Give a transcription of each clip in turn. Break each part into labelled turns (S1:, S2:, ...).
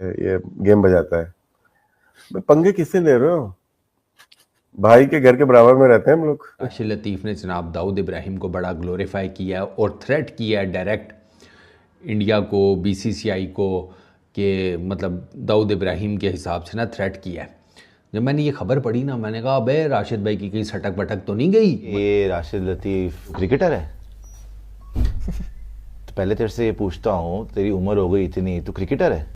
S1: ये गेम बजाता है। भाई पंगे किससे ले रहे हो? भाई के घर के बराबर में रहते हैं हम लोग।
S2: राशिद लतीफ़ ने जनाब दाऊद इब्राहिम को बड़ा ग्लोरीफाई किया और थ्रेट किया डायरेक्ट इंडिया को, बीसीसीआई को, कि मतलब दाऊद इब्राहिम के हिसाब से ना थ्रेट किया है। जब मैंने ये खबर पढ़ी ना, मैंने कहा अबे राशिद भाई की कहीं सटक बटक तो नहीं गई।
S3: ये राशिद लतीफ़ क्रिकेटर है? तो पहले तेरे से ये पूछता हूँ, तेरी उम्र हो गई इतनी, तू क्रिकेटर है?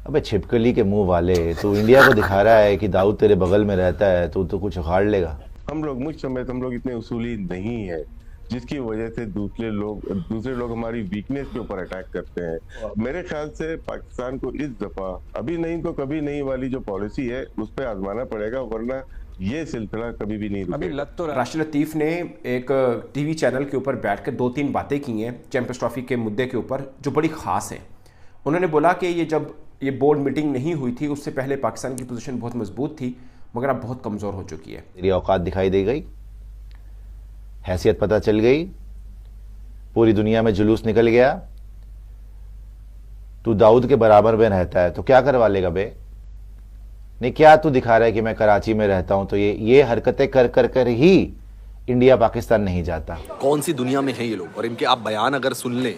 S3: अबे छिपकली के मुंह वाले, तू इंडिया को दिखा रहा है कि दाऊद तेरे बगल में रहता है, तू तो कुछ उखाड़ लेगा।
S1: हम लोग मुझ समय हम लोग इतने उसूली नहीं है, जिसकी वजह से दूसरे लोग हमारी वीकनेस के ऊपर अटैक करते हैं। मेरे ख्याल से पाकिस्तान को इस दफा अभी नहीं तो कभी नहीं वाली जो पॉलिसी है उस पर आजमाना पड़ेगा, वरना ये सिलसिला कभी भी नहीं रुकेगा।
S4: अभी लग तो राशिद लतीफ़ ने एक टीवी चैनल के ऊपर बैठकर 2-3 बातें की हैं चैंपियंस ट्रॉफी के मुद्दे के ऊपर, जो बड़ी ख़ास है। उन्होंने बोला कि ये बोर्ड मीटिंग नहीं हुई थी, उससे पहले पाकिस्तान की पोजीशन बहुत मजबूत थी, मगर अब बहुत कमज़ोर हो चुकी है।
S3: तेरी औकात दिखाई दे गई, हैसियत पता चल गई, पूरी दुनिया में जुलूस निकल गया। तू दाऊद के बराबर में रहता है तो क्या करवा लेगा बे? नहीं, क्या तू दिखा रहा है कि मैं कराची में रहता हूं, तो ये हरकतें कर कर कर ही इंडिया पाकिस्तान नहीं जाता।
S5: कौन सी दुनिया में है ये लोग? और इनके आप बयान अगर सुन लें,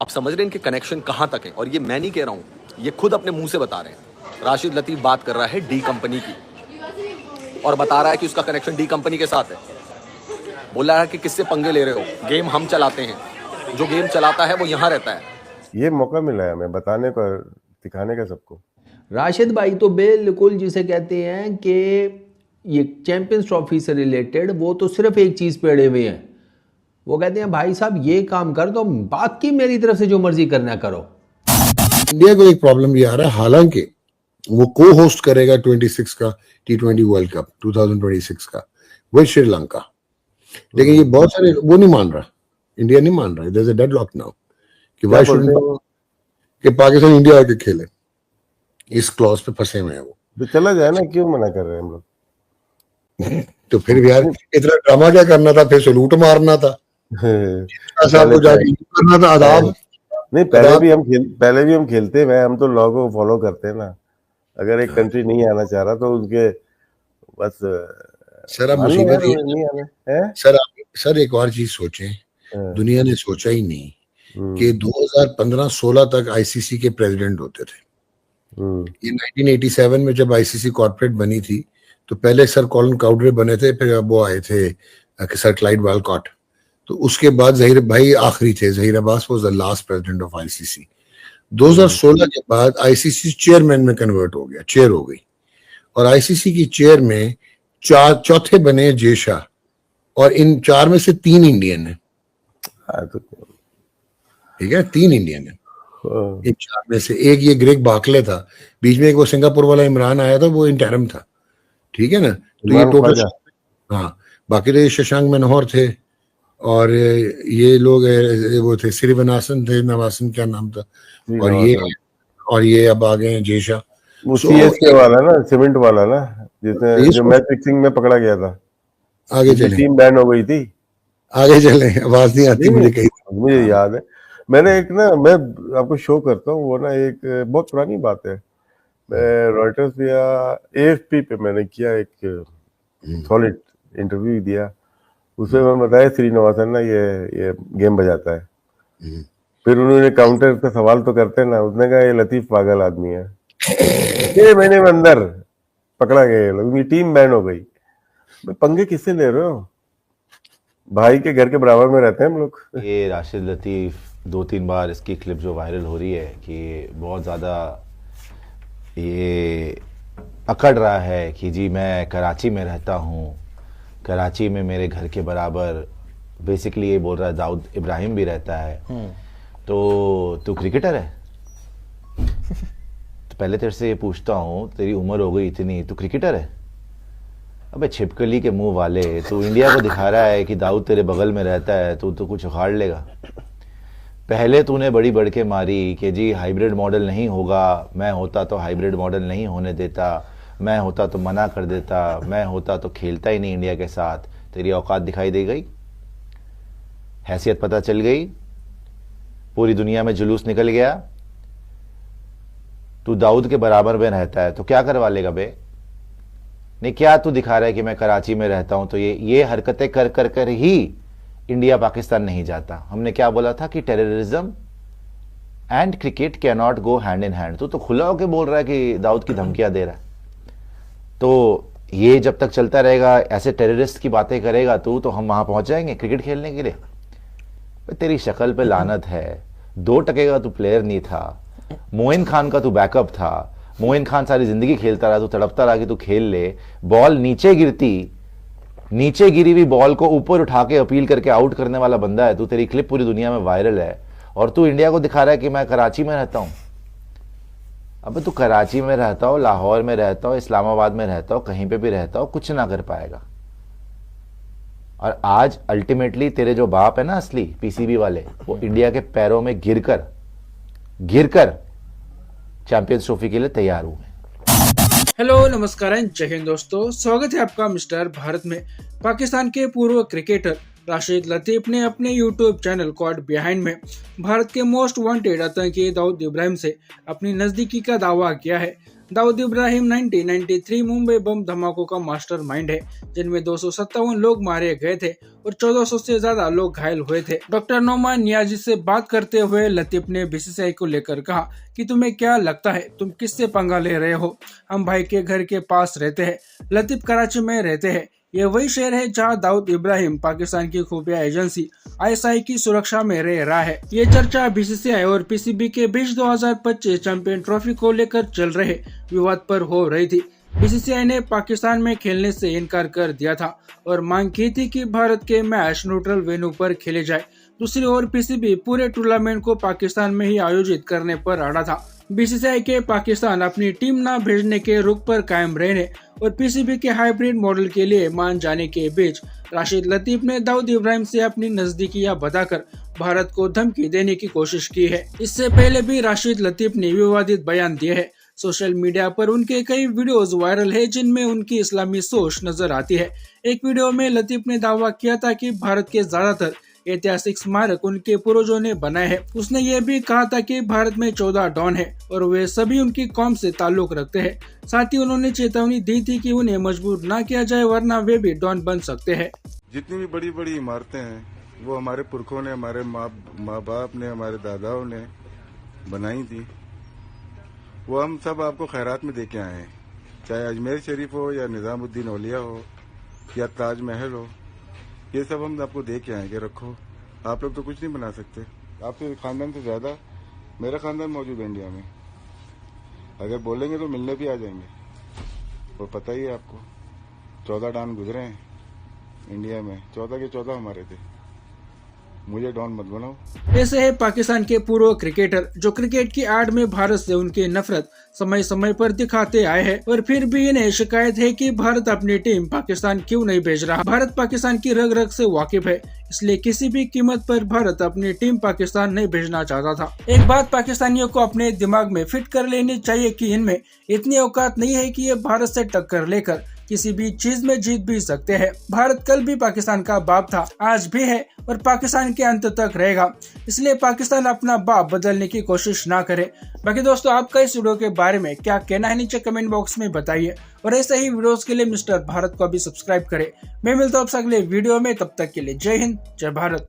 S5: आप समझ रहे हैं इनके कनेक्शन कहां तक है। और ये मैं नहीं कह रहा हूं, ये खुद अपने मुंह से बता रहे हैं। राशिद लतीफ़ बात कर रहा है डी कंपनी की और बता रहा है कि उसका कनेक्शन डी कंपनी के साथ है। बोल रहा है कि किससे पंगे ले रहे हो, गेम हम चलाते हैं, जो गेम चलाता है वो यहाँ रहता है।
S1: ये मौका मिला है हमें बताने का, दिखाने का सबको।
S2: राशिद भाई तो बिल्कुल जिसे कहते हैं कि ये चैंपियंस ट्रॉफी से रिलेटेड वो तो सिर्फ एक चीज़ पे अड़े हुए हैं। वो कहते हैं भाई साहब ये काम कर दो, बाकी मेरी तरफ से जो मर्जी करना करो।
S6: इंडिया को एक प्रॉब्लम ये आ रहा है, हालांकि वो को होस्ट करेगा 26 का T20 वर्ल्ड कप 2026 का वो श्रीलंका, लेकिन ये बहुत सारे वो नहीं मान रहा, इंडिया नहीं मान रहा। There is a deadlock now कि व्हाई शुडंट कि पाकिस्तान इंडिया आके खेले, इस क्लॉज पे फंसे हुए हैं वो।
S1: तो चला जाए ना, क्यों मना कर रहे हैं हम लोग?
S6: तो फिर यार इतना ड्रामा क्या करना था, फिर सलूट मारना था, साहब को जाके करना था आदाब।
S1: नहीं, पहले भी हम खेलते हैं, हम तो लॉ को फॉलो करते हैं ना। अगर एक कंट्री नहीं आना चाह रहा तो उनके बस
S6: सर अब मुसीबत
S1: नहीं आना है।
S6: सर एक और चीज सोचें, दुनिया ने सोचा ही नहीं कि 2015-16 तक आईसीसी के प्रेसिडेंट होते थे। ये 1987 में जब आईसीसी कॉर्पोरेट बनी थी तो पहले सर कॉलिन काउडरे बने थे, फिर अब वो आए थे सर क्लाइड वालकॉट, तो उसके बाद जहीर भाई आखिरी थे। Zaheer Abbas was the last president of ICC. 2016 के बाद आईसीसी चेयरमैन में कन्वर्ट हो गया, चेयर हो गई, और आईसीसी की चेयर में चौथे बने जय शाह, और इन 4 में से 3 इंडियन है। ठीक है, 3 इंडियन है इन 4 में से। एक ये ग्रेग बाकले था, बीच में एक वो सिंगापुर वाला इमरान आया था, वो इंटरम था। ठीक है ना, तो ये टोटल, हाँ, बाकी तो ये शशांक मनोहर थे, और ये लोग वो थे श्रीवनासन थे, नवासन क्या नाम था, और ये अब आ गए हैं जय शाह।
S1: वो सीएसके वाला ना, सीमेंट वाला ना, जिसने जो मैच फिक्सिंग में पकड़ा गया था।
S6: आगे चले,
S1: टीम बैन हो गई थी।
S6: आगे चले, आवाज नहीं आती मुझे कहीं।
S1: मुझे याद है, मैंने एक ना, मैं आपको शो करता हूँ, वो ना एक बहुत पुरानी बात है, मैं रॉयटर्स या एएफपी पे मैंने किया एक सॉलिड इंटरव्यू दिया। उसमें मैं बताया श्रीनिवासन ना ये गेम बजाता है। फिर उन्होंने काउंटर पे सवाल तो करते ना, उसने कहा ये लतीफ पागल आदमी है। 6 महीने में अंदर पकड़ा गया, उनकी टीम बैन हो गई। पंगे किससे ले रहे हो? भाई के घर के बराबर में रहते हैं हम लोग।
S3: ये राशिद लतीफ़ 2-3 बार इसकी क्लिप जो वायरल हो रही है कि बहुत ज़्यादा ये अकड़ रहा है कि जी मैं कराची में रहता हूँ, कराची में मेरे घर के बराबर, बेसिकली ये बोल रहा है दाऊद इब्राहिम भी रहता है, तो तू क्रिकेटर है? तो पहले तेरे से ये पूछता हूँ, तेरी उम्र हो गई इतनी, तू क्रिकेटर है? अबे छिपकली के मुंह वाले, तू इंडिया को दिखा रहा है कि दाऊद तेरे बगल में रहता है, तू तो कुछ उखाड़ लेगा। पहले तूने बड़ी बढ़के मारी कि जी हाइब्रिड मॉडल नहीं होगा, मैं होता तो हाइब्रिड मॉडल नहीं होने देता, मैं होता तो मना कर देता, मैं होता तो खेलता ही नहीं इंडिया के साथ। तेरी औकात दिखाई दे गई, हैसियत पता चल गई, पूरी दुनिया में जुलूस निकल गया। तू दाऊद के बराबर में रहता है तो क्या करवा लेगा बे? नहीं, क्या तू दिखा रहा है कि मैं कराची में रहता हूं तो ये हरकतें कर कर कर ही इंडिया पाकिस्तान नहीं जाता। हमने क्या बोला था कि terrorism and cricket can not go hand in hand. तू तो खुला होके बोल रहा है कि दाऊद की धमकियां दे रहा है। तो ये जब तक चलता रहेगा, ऐसे टेररिस्ट की बातें करेगा तू, तो हम वहां पहुंच जाएंगे क्रिकेट खेलने के लिए। तेरी शक्ल पे लानत है। 2 टके का तू प्लेयर नहीं था, मोइन खान का तू बैकअप था। मोइन खान सारी जिंदगी खेलता रहा, तू तड़पता रहा कि तू खेल ले। बॉल नीचे गिरी हुई बॉल को ऊपर उठा के अपील करके आउट करने वाला बंदा है तू। तेरी क्लिप पूरी दुनिया में वायरल है और तू इंडिया को दिखा रहा है कि मैं कराची में रहता हूं। अबे तू कराची में रहता हो, लाहौर में रहता हो, इस्लामाबाद में रहता हो, कहीं पे भी रहता हो, कुछ ना कर पाएगा। और आज अल्टीमेटली तेरे जो बाप है ना असली पीसीबी वाले, वो इंडिया के पैरों में गिरकर चैंपियंस ट्रॉफी के लिए तैयार हुए।
S7: हेलो नमस्कार जय हिंद दोस्तों, स्वागत है आपका मिस्टर भारत में। पाकिस्तान के पूर्व क्रिकेटर राशिद लतीफ ने अपने YouTube चैनल कॉट बिहाइंड में भारत के मोस्ट वांटेड आतंकी दाऊद इब्राहिम से अपनी नजदीकी का दावा किया है। दाऊद इब्राहिम 1993 मुंबई बम धमाकों का मास्टरमाइंड है, जिनमें 257 लोग मारे गए थे और 1400 से ज्यादा लोग घायल हुए थे। डॉक्टर नोमान नियाजी से बात करते हुए लतीफ ने बीसीसीआई को लेकर कहा कि तुम्हें क्या लगता है, तुम किससे पंगा ले रहे हो? हम भाई के घर के पास रहते हैं। लतीफ कराची में रहते हैं। ये वही शहर है जहां दाऊद इब्राहिम पाकिस्तान की खुफिया एजेंसी ISI की सुरक्षा में रह रहा है। ये चर्चा बीसीसीआई और पीसीबी के बीच 2025 चैंपियन ट्रॉफी को लेकर चल रहे विवाद पर हो रही थी। बीसीसीआई ने पाकिस्तान में खेलने से इनकार कर दिया था और मांग की थी कि भारत के मैच न्यूट्रल वेन्यू पर खेले जाए। दूसरी ओर पीसीबी पूरे टूर्नामेंट को पाकिस्तान में ही आयोजित करने पर अड़ा था। बीसीसीआई के पाकिस्तान अपनी टीम न भेजने के रुख पर कायम रहने और पीसीबी के हाइब्रिड मॉडल के लिए मान जाने के बीच राशिद लतीफ ने दाऊद इब्राहिम से अपनी नजदीकियां बताकर भारत को धमकी देने की कोशिश की है। इससे पहले भी राशिद लतीफ ने विवादित बयान दिए हैं। सोशल मीडिया पर उनके कई वीडियोस वायरल है जिनमें उनकी इस्लामी सोच नजर आती है। एक वीडियो में लतीफ ने दावा किया था कि भारत के ज्यादातर ऐतिहासिक स्मारक उनके पूर्वजों ने बनाए हैं। उसने ये भी कहा था कि भारत में 14 डॉन है और वे सभी उनकी कौम से ताल्लुक रखते हैं। साथ ही उन्होंने चेतावनी दी थी कि उन्हें मजबूर न किया जाए वरना वे भी डॉन बन सकते हैं।
S8: जितनी भी बड़ी बड़ी इमारतें हैं वो हमारे पुरखों ने, हमारे माँ बाप ने, हमारे दादाओं ने बनाई थी। वो हम सब आपको खैरात में दे के आए हैं, चाहे अजमेर शरीफ हो या निजामुद्दीन औलिया हो या ताजमहल हो। ये सब हम आपको दे के आएंगे, रखो। आप लोग तो कुछ नहीं बना सकते। आपके खानदान से ज्यादा मेरा खानदान मौजूद है इंडिया में। अगर बोलेंगे तो मिलने भी आ जाएंगे। वो पता ही है आपको, 14 डॉन गुजरे हैं इंडिया में। 14 के 14 हमारे थे। मुझे डॉन मत बनाओ।
S7: ऐसे है पाकिस्तान के पूर्व क्रिकेटर जो क्रिकेट की आड़ में भारत से उनकी नफरत समय समय पर दिखाते आए हैं और फिर भी इन्हें शिकायत है कि भारत अपनी टीम पाकिस्तान क्यों नहीं भेज रहा। भारत पाकिस्तान की रग रग से वाकिफ है, इसलिए किसी भी कीमत पर भारत अपनी टीम पाकिस्तान नहीं भेजना चाहता था। एक बात पाकिस्तानियों को अपने दिमाग में फिट कर लेनी चाहिए कि इनमें इतनी औकात नहीं है कि ये भारत से टक्कर लेकर किसी भी चीज में जीत भी सकते हैं। भारत कल भी पाकिस्तान का बाप था, आज भी है और पाकिस्तान के अंत तक रहेगा। इसलिए पाकिस्तान अपना बाप बदलने की कोशिश ना करे। बाकी दोस्तों, आपका इस वीडियो के बारे में क्या कहना है नीचे कमेंट बॉक्स में बताइए और ऐसे ही वीडियोस के लिए मिस्टर भारत को भी सब्सक्राइब करें। मैं मिलता हूँ आपसे अगले वीडियो में, तब तक के लिए जय हिंद जय भारत।